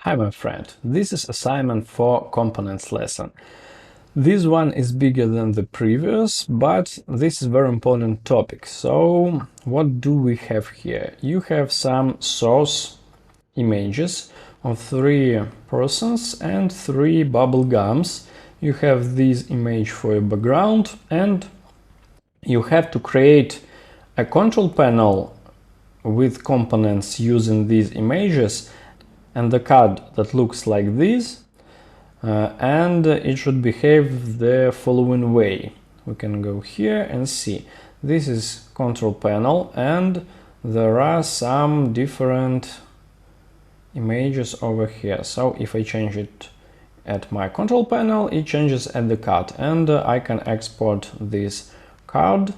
Hi my friend, this is assignment for components lesson. This one is bigger than the previous, but this is very important topic. So what do we have here? You have some source images of three persons and three bubble gums. You have this image for a background and you have to create a control panel with components using these images and the card that looks like this, and it should behave the following way. We can go here and see this is control panel and there are some different images over here. So if I change it at my control panel, it changes at the card, and I can export this card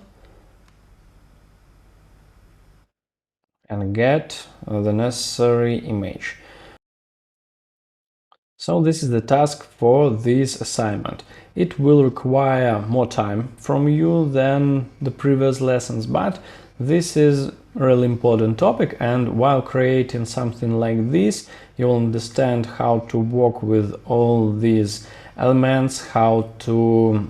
and get the necessary image. So this is the task for this assignment. It will require more time from you than the previous lessons, but this is a really important topic, and while creating something like this, you'll understand how to work with all these elements, how to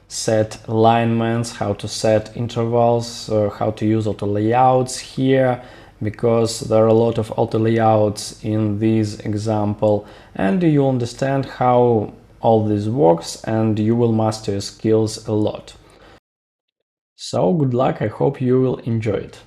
set alignments, how to set intervals, how to use auto layouts here, because there are a lot of auto layouts in this example, and you understand how all this works and you will master your skills a lot. So good luck, I hope you will enjoy it.